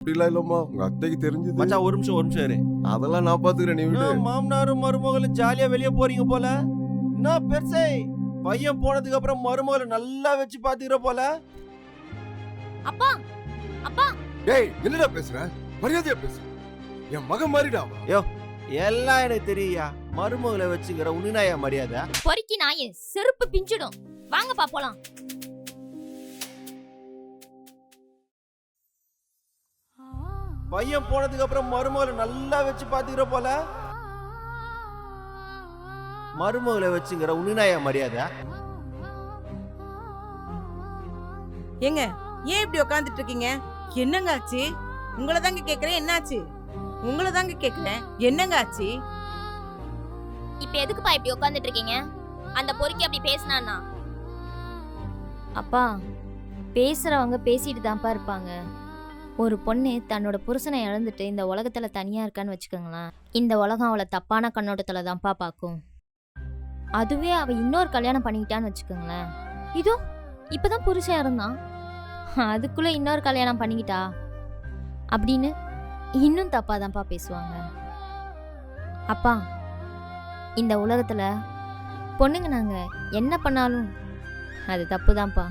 அப்படிலாம் இல்லம்மா, உங்க அத்தைக்கு தெரிஞ்சது. மச்சான் ஒரு நிமிஷம் இரு. அதெல்லாம் நான் பாத்துக்கிறேன், நீ விடு. மாமனாரும் மருமகளும் ஜாலியா வெளியே போறீங்க போல. என்ன பெருசே, பையன் போனதுக்கு அப்புறம் மருமகளை நல்லா வச்சு பாத்துக்கிற போல. அப்பா அப்பா டேய், என்னடா பேசுற? மரியாதையா பேசு. என் மகன் மாதிரிடா அவன். எல்லாம் எனக்கு தெரியா. மருமகளை வச்சுக்கிற உன்னினாயா மரியாதை? பொறுக்கி நாயே, செருப்பு பிஞ்சிடும். வாங்கப்பா போலாம். பையன் போனதுக்கு அப்புறம் மருமகளை நல்லா வச்சு பாத்துக்கிற போல. மருமகளை வச்சுக்கிற உன்னினாயா மரியாதை? ஏங்க ஏன் இப்படி உட்காந்துட்டு இருக்கீங்க? என்னங்க ஆச்சு? உங்களை தாங்க கேக்குறேன், என்னாச்சு? உங்களை தாங்க கேக்குறேன், என்னங்க ஆச்சு? இப்ப எதுக்குப்பா இப்படி உட்கார்ந்துட்டு இருக்கீங்க? அந்த பொறுக்கி அப்படி பேசினானா? அப்பா, பேசுறவங்க பேசிட்டு தான்ப்பா இருப்பாங்க. ஒரு பொண்ணு தன்னோட புருஷனை இழந்துட்டு இந்த உலகத்துல தனியா இருக்கான்னு வச்சுக்கோங்களேன், இந்த உலகம் அவளை தப்பான கண்ணோட்டத்துல தான்ப்பா பார்க்கும். அதுவே அவ இன்னொரு கல்யாணம் பண்ணிக்கிட்டான்னு வச்சுக்கோங்களேன், இதோ இப்பதான் புருஷன் இருந்தான், அதுக்குள்ள இன்னொரு கல்யாணம் பண்ணிக்கிட்டா அப்படின்னு இன்னும் தப்பா தான்ப்பா பேசுவாங்க. அப்பா, இந்த உலகத்துல பொண்ணுங்க நாங்க என்ன பண்ணாலும் அது தப்பு தான்ப்பா.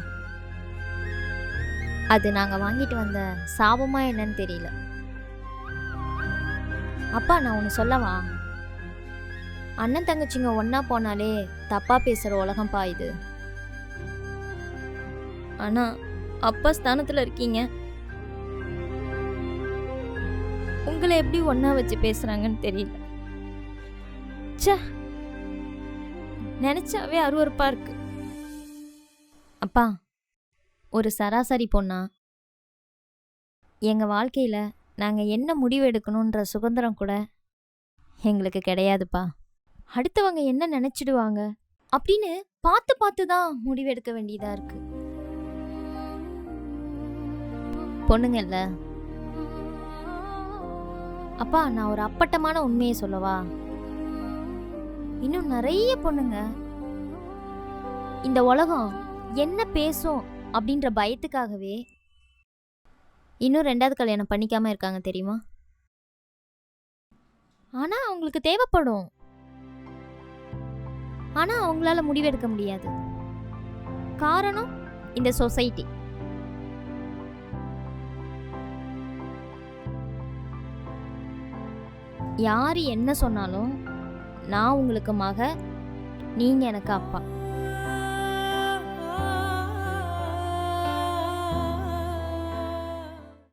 அது நாங்க வாங்கிட்டு வந்த சாபமா என்னன்னு தெரியல. அப்பா, நான் ஒன்று சொல்லவா? அண்ணன் தங்கச்சிங்க ஒன்னா போனாலே தப்பா பேசுற உலகம்ப்பா இது. ஆனா அப்பா ஸ்தானத்துல இருக்கீங்க, உங்களை எப்படி ஒன்னா வச்சு பேசுறாங்கன்னு தெரியல. ச்சே, நினைச்சாவே அருவருப்பா இருக்கு. அப்பா, ஒரு சராசரி பொண்ணா எங்க வாழ்க்கையில நாங்க என்ன முடிவு எடுக்கணுன்ற சுதந்திரம் கூட எங்களுக்கு கிடையாதுப்பா. அடுத்தவங்க என்ன நினைச்சிடுவாங்க அப்படின்னு பார்த்து பார்த்து தான் முடிவெடுக்க வேண்டியதா இருக்கு. பொண்ணுங்கல்ல. அப்பா, நான் ஒரு அப்பட்டமான உண்மையை சொல்லவா? இன்னும் நிறைய பொண்ணுங்க இந்த உலகம் என்ன பேசும் அப்படின்ற பயத்துக்காகவே இன்னும் 2வது கல்யாணம் பண்ணிக்காம இருக்காங்க தெரியுமா? ஆனா அவங்களுக்கு தேவைப்படும், ஆனா அவங்களால முடிவெடுக்க முடியாது. காரணம் இந்த சொசைட்டி. யாரு என்ன சொன்னாலும் நான் உங்களுக்கு மக, நீங்க எனக்கு அப்பா.